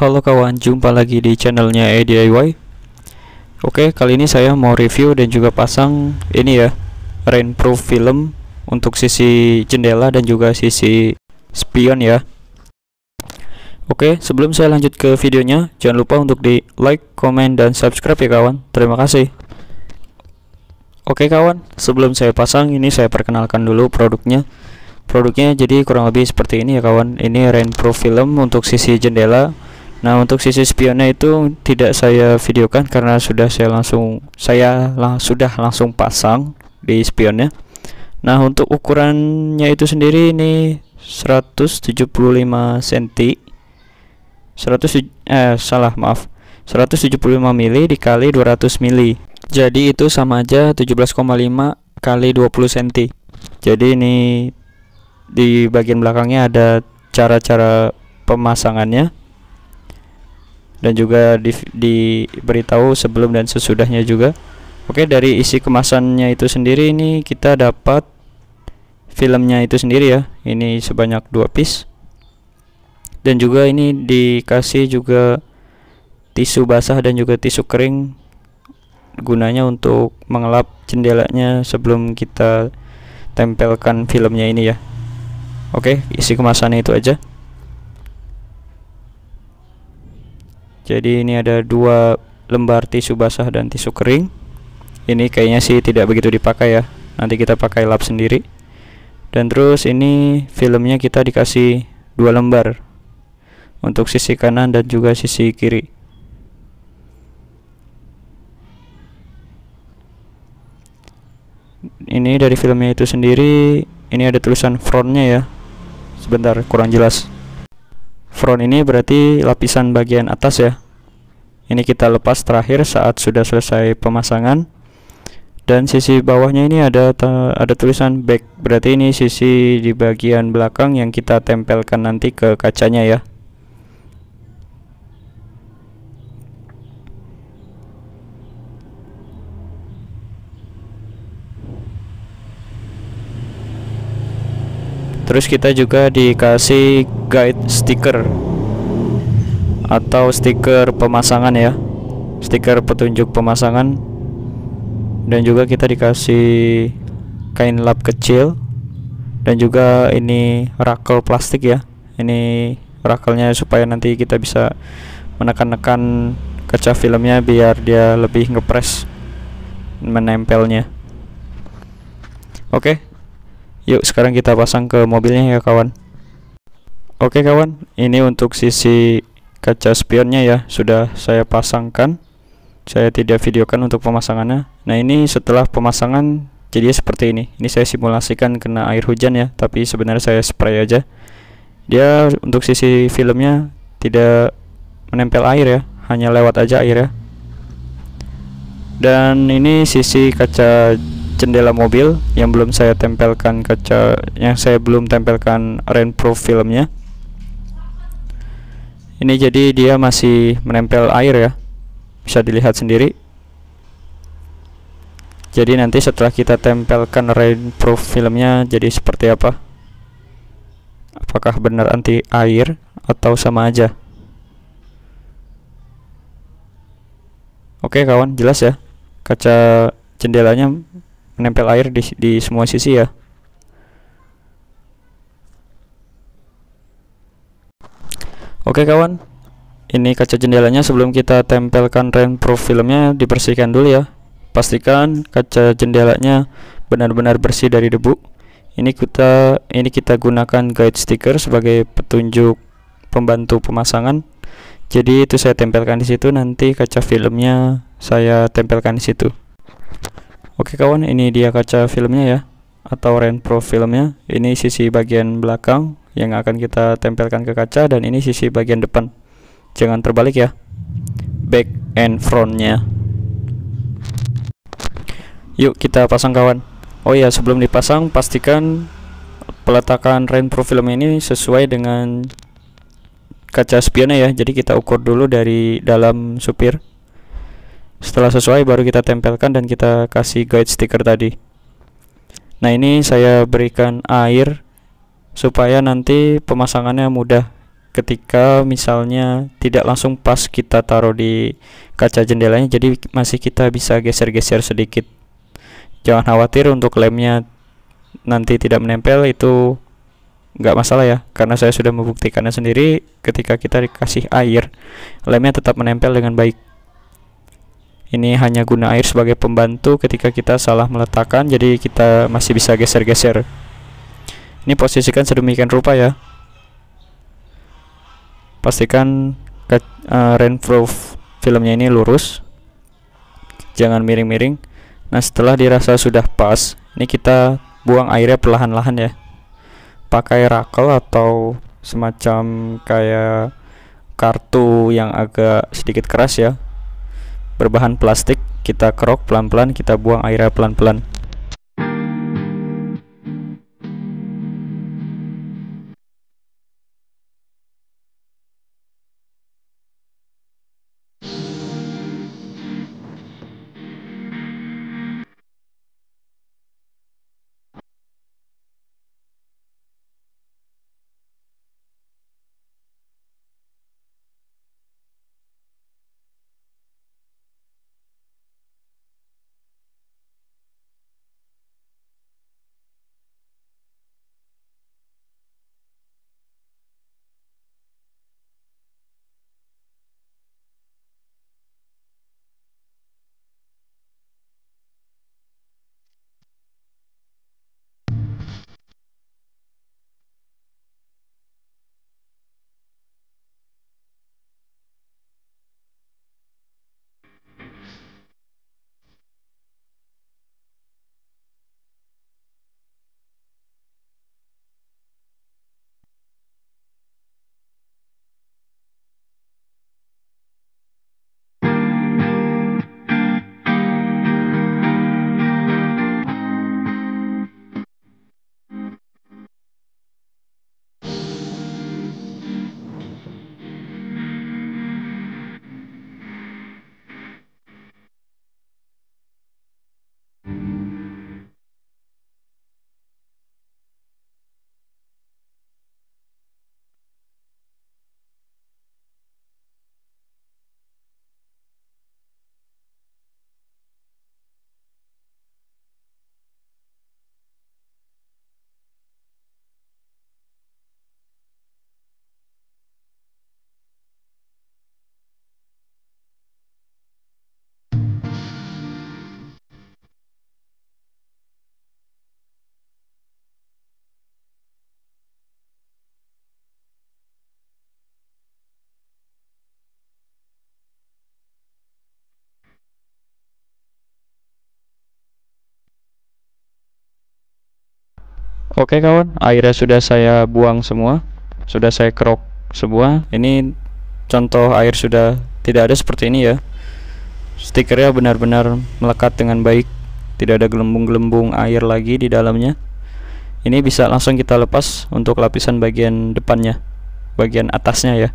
Halo kawan, jumpa lagi di channelnya DIY. Oke, kali ini saya mau review dan juga pasang ini ya, rainproof film untuk sisi jendela dan juga sisi spion ya. Oke, sebelum saya lanjut ke videonya, jangan lupa untuk di like, comment, dan subscribe ya kawan. Terima kasih. Oke kawan, sebelum saya pasang ini saya perkenalkan dulu produknya. Produknya jadi kurang lebih seperti ini ya kawan. Ini rainproof film untuk sisi jendela. Nah, untuk sisi spionnya itu tidak saya videokan karena sudah langsung pasang di spionnya. Nah, untuk ukurannya itu sendiri ini 175 cm. 175 mili dikali 200 mili. Jadi itu sama aja 17,5 kali 20 cm. Jadi ini di bagian belakangnya ada cara-cara pemasangannya dan juga diberitahu sebelum dan sesudahnya juga. Oke, dari isi kemasannya itu sendiri ini kita dapat filmnya itu sendiri ya. Ini sebanyak 2 piece. Dan juga ini dikasih juga tisu basah dan juga tisu kering, gunanya untuk mengelap jendelanya sebelum kita tempelkan filmnya ini ya. Oke, isi kemasannya itu aja. Jadi ini ada 2 lembar tisu basah dan tisu kering. Ini kayaknya sih tidak begitu dipakai ya, nanti kita pakai lap sendiri. Dan terus ini filmnya kita dikasih 2 lembar untuk sisi kanan dan juga sisi kiri. Ini dari filmnya itu sendiri, ini ada tulisan frontnya ya. Sebentar, kurang jelas. Front ini berarti lapisan bagian atas ya. Ini kita lepas terakhir saat sudah selesai pemasangan. Dan sisi bawahnya ini ada tulisan back, berarti ini sisi di bagian belakang yang kita tempelkan nanti ke kacanya ya. Terus kita juga dikasih guide stiker atau stiker pemasangan ya, stiker petunjuk pemasangan. Dan juga kita dikasih kain lap kecil dan juga ini rakel plastik ya. Ini rakelnya supaya nanti kita bisa menekan-nekan kaca filmnya biar dia lebih ngepres menempelnya. Oke, yuk sekarang kita pasang ke mobilnya ya kawan. Oke kawan, ini untuk sisi kaca spionnya ya, sudah saya pasangkan. Saya tidak videokan untuk pemasangannya. Nah, ini setelah pemasangan jadi seperti ini. Ini saya simulasikan kena air hujan ya, tapi sebenarnya saya spray aja. Dia untuk sisi filmnya tidak menempel air ya, hanya lewat aja air ya. Dan ini sisi kaca jendela mobil yang belum saya tempelkan belum tempelkan rainproof filmnya. Ini jadi dia masih menempel air ya, bisa dilihat sendiri. Jadi nanti setelah kita tempelkan rainproof filmnya jadi seperti apa, apakah benar anti air atau sama aja. Oke kawan, jelas ya, kaca jendelanya menempel air di semua sisi ya. Oke kawan, ini kaca jendelanya sebelum kita tempelkan rainproof filmnya dibersihkan dulu ya. Pastikan kaca jendelanya benar-benar bersih dari debu. Ini kita gunakan guide sticker sebagai petunjuk pembantu pemasangan. Jadi itu saya tempelkan di situ, nanti kaca filmnya saya tempelkan di situ. Oke kawan, ini dia kaca filmnya ya, atau rainproof filmnya. Ini sisi bagian belakang yang akan kita tempelkan ke kaca, dan ini sisi bagian depan. Jangan terbalik ya, back and frontnya. Yuk kita pasang kawan. Oh ya, sebelum dipasang pastikan peletakan rainproof film ini sesuai dengan kaca spionnya ya. Jadi kita ukur dulu dari dalam supir. Setelah sesuai baru kita tempelkan dan kita kasih guide stiker tadi. Nah, ini saya berikan air supaya nanti pemasangannya mudah. ketika misalnya tidak langsung pas kita taruh di kaca jendelanya, jadi masih kita bisa geser-geser sedikit. Jangan khawatir untuk lemnya nanti tidak menempel, itu nggak masalah ya, karena saya sudah membuktikannya sendiri. Ketika kita dikasih air, lemnya tetap menempel dengan baik. Ini hanya guna air sebagai pembantu ketika kita salah meletakkan, jadi kita masih bisa geser-geser. Ini posisikan sedemikian rupa ya. Pastikan rainproof filmnya ini lurus, jangan miring-miring. Nah, setelah dirasa sudah pas, ini kita buang airnya perlahan-lahan ya. Pakai rakel atau semacam kayak kartu yang agak sedikit keras ya, berbahan plastik. Kita kerok pelan-pelan, kita buang airnya pelan-pelan. Oke kawan, airnya sudah saya buang semua, sudah saya kerok semua. Ini contoh air sudah tidak ada seperti ini ya. Stikernya benar-benar melekat dengan baik, tidak ada gelembung-gelembung air lagi di dalamnya. Ini bisa langsung kita lepas untuk lapisan bagian depannya, bagian atasnya ya.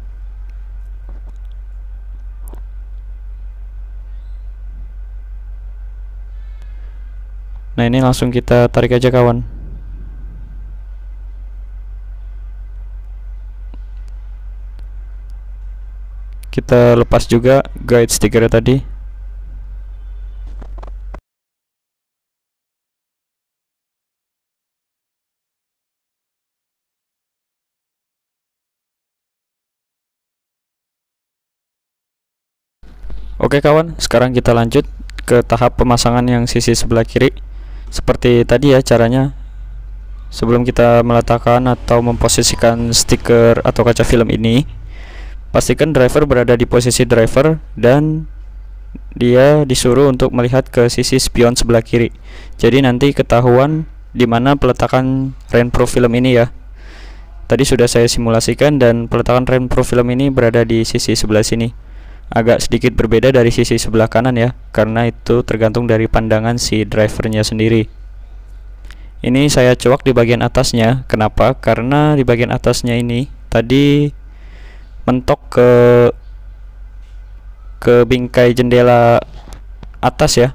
Nah, ini langsung kita tarik aja kawan. Kita lepas juga guide stikernya tadi. Oke kawan, sekarang kita lanjut ke tahap pemasangan yang sisi sebelah kiri. Seperti tadi ya caranya. Sebelum kita meletakkan atau memposisikan stiker atau kaca film ini, pastikan driver berada di posisi driver dan dia disuruh untuk melihat ke sisi spion sebelah kiri. Jadi nanti ketahuan di mana peletakan rainproof film ini ya. Tadi sudah saya simulasikan dan peletakan rainproof film ini berada di sisi sebelah sini. Agak sedikit berbeda dari sisi sebelah kanan ya, karena itu tergantung dari pandangan si drivernya sendiri. Ini saya coak di bagian atasnya. Kenapa? Karena di bagian atasnya ini tadi mentok ke bingkai jendela atas ya.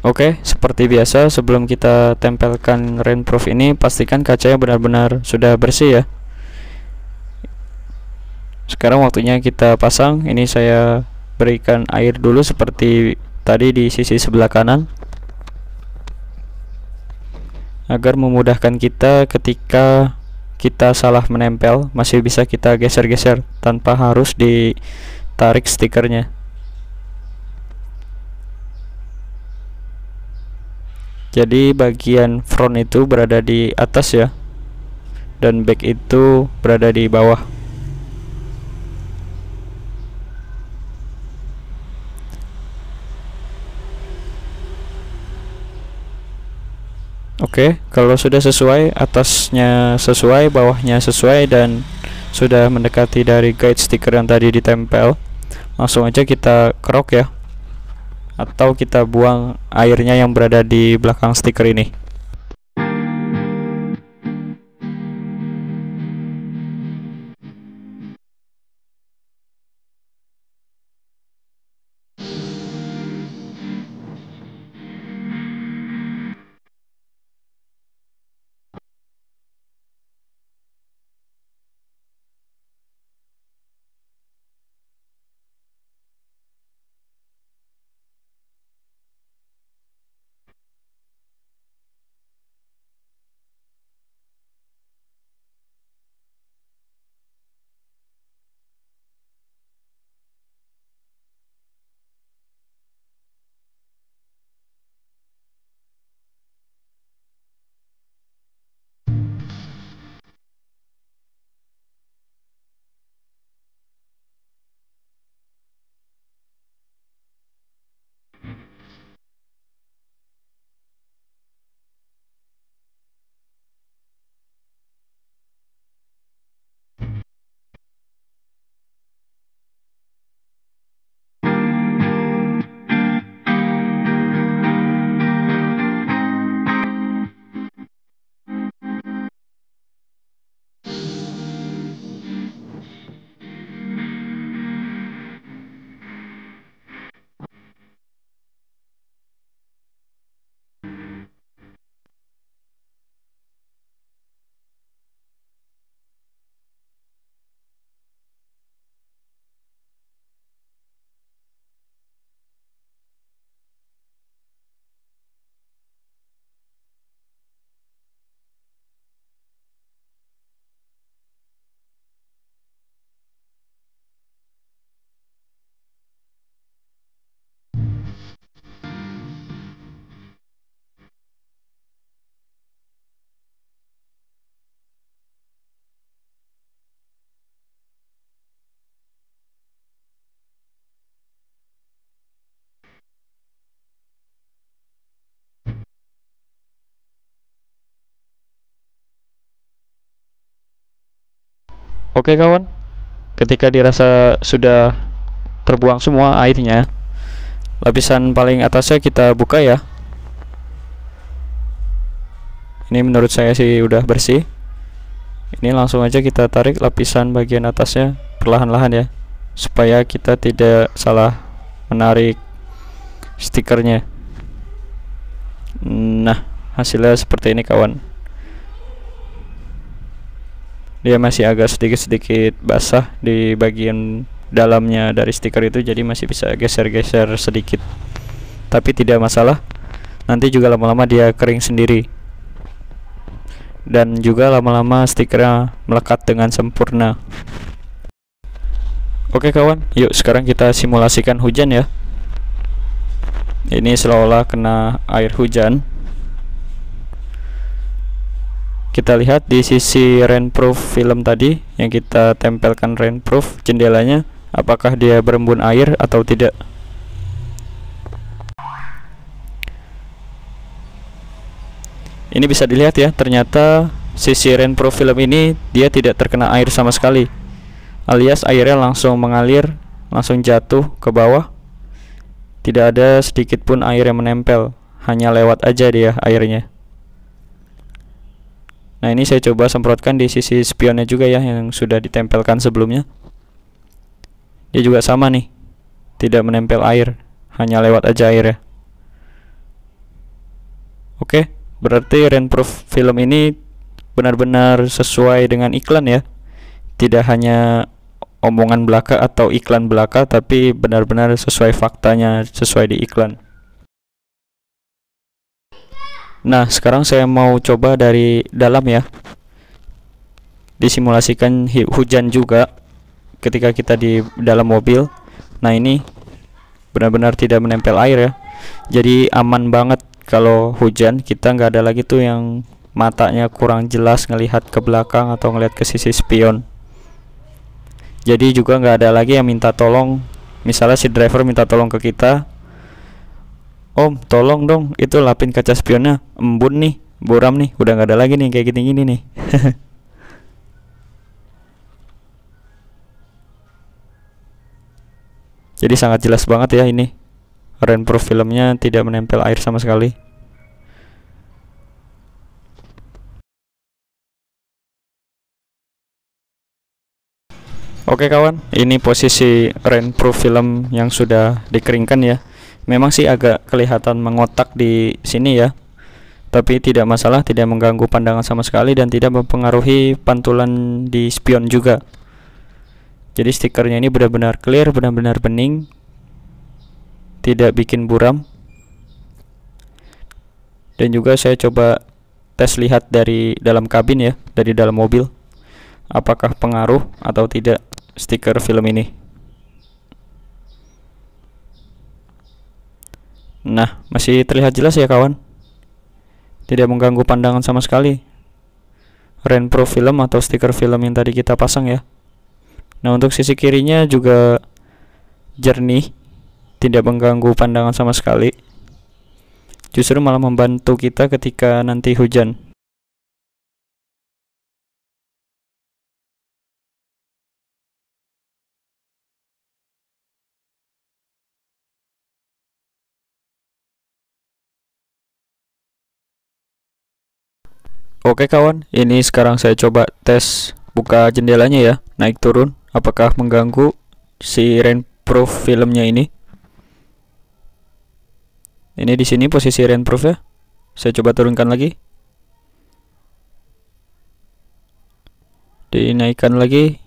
Oke, seperti biasa sebelum kita tempelkan rainproof ini, pastikan kacanya benar-benar sudah bersih ya. Sekarang waktunya kita pasang. Ini saya berikan air dulu seperti tadi di sisi sebelah kanan, agar memudahkan kita ketika kita salah menempel, masih bisa kita geser-geser tanpa harus ditarik stikernya. Jadi bagian front itu berada di atas ya, dan back itu berada di bawah. Oke, kalau sudah sesuai, atasnya sesuai, bawahnya sesuai, dan sudah mendekati dari guide stiker yang tadi ditempel, langsung aja kita kerok ya, atau kita buang airnya yang berada di belakang stiker ini. Oke kawan, ketika dirasa sudah terbuang semua airnya, lapisan paling atasnya kita buka ya. Ini menurut saya sih udah bersih. Ini langsung aja kita tarik lapisan bagian atasnya perlahan-lahan ya, supaya kita tidak salah menarik stikernya. Nah, hasilnya seperti ini kawan. Dia masih agak sedikit-sedikit basah di bagian dalamnya dari stiker itu, jadi masih bisa geser-geser sedikit, tapi tidak masalah. Nanti juga lama-lama dia kering sendiri, dan juga lama-lama stikernya melekat dengan sempurna. Oke kawan, yuk sekarang kita simulasikan hujan ya. Ini seolah-olah kena air hujan. Kita lihat di sisi rainproof film tadi yang kita tempelkan rainproof jendelanya, apakah dia berembun air atau tidak. Ini bisa dilihat ya, ternyata sisi rainproof film ini dia tidak terkena air sama sekali, alias airnya langsung mengalir, langsung jatuh ke bawah. Tidak ada sedikit pun air yang menempel, hanya lewat aja dia airnya. Nah, ini saya coba semprotkan di sisi spionnya juga ya, yang sudah ditempelkan sebelumnya. Dia juga sama nih, tidak menempel air, hanya lewat aja air ya. Oke, berarti rainproof film ini benar-benar sesuai dengan iklan ya. Tidak hanya omongan belaka atau iklan belaka, tapi benar-benar sesuai faktanya, sesuai di iklan. Nah, sekarang saya mau coba dari dalam ya. Disimulasikan hujan juga ketika kita di dalam mobil. Nah, ini benar-benar tidak menempel air ya. Jadi aman banget kalau hujan. Kita nggak ada lagi tuh yang matanya kurang jelas ngelihat ke belakang atau ngelihat ke sisi spion. Jadi juga nggak ada lagi yang minta tolong. Misalnya si driver minta tolong ke kita, "Om, tolong dong itu lapin kaca spionnya, embun nih, buram nih." Udah nggak ada lagi nih kayak gini-gini nih. Jadi sangat jelas banget ya ini. Rainproof filmnya tidak menempel air sama sekali. Oke kawan, ini posisi rainproof film yang sudah dikeringkan ya. Memang sih agak kelihatan mengotak di sini ya, tapi tidak masalah, tidak mengganggu pandangan sama sekali dan tidak mempengaruhi pantulan di spion juga. Jadi stikernya ini benar-benar clear, benar-benar bening, tidak bikin buram. Dan juga saya coba tes lihat dari dalam kabin ya, dari dalam mobil, apakah pengaruh atau tidak stiker film ini. Nah, masih terlihat jelas ya kawan, tidak mengganggu pandangan sama sekali. Rainproof film atau stiker film yang tadi kita pasang ya. Nah, untuk sisi kirinya juga jernih, tidak mengganggu pandangan sama sekali. Justru malah membantu kita ketika nanti hujan. Oke kawan, ini sekarang saya coba tes buka jendelanya ya, naik turun, apakah mengganggu si rainproof filmnya ini. Ini di sini posisi rainproof ya. Saya coba turunkan lagi. Dinaikkan lagi.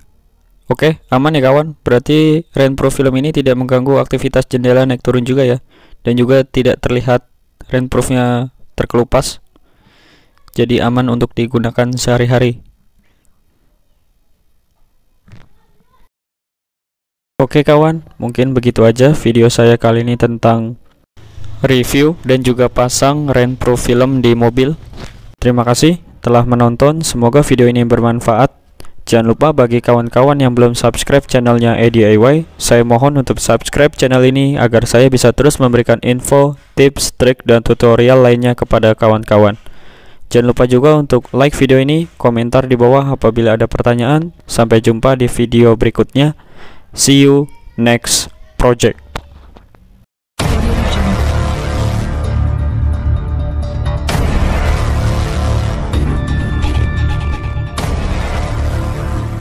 Oke, aman ya kawan. Berarti rainproof film ini tidak mengganggu aktivitas jendela naik turun juga ya. Dan juga tidak terlihat rainproofnya terkelupas. Jadi aman untuk digunakan sehari-hari. Oke kawan, mungkin begitu aja video saya kali ini tentang review dan juga pasang rainproof film di mobil. Terima kasih telah menonton, semoga video ini bermanfaat. Jangan lupa bagi kawan-kawan yang belum subscribe channelnya DIY, saya mohon untuk subscribe channel ini agar saya bisa terus memberikan info, tips, trik, dan tutorial lainnya kepada kawan-kawan. Jangan lupa juga untuk like video ini, komentar di bawah apabila ada pertanyaan. Sampai jumpa di video berikutnya. See you next project.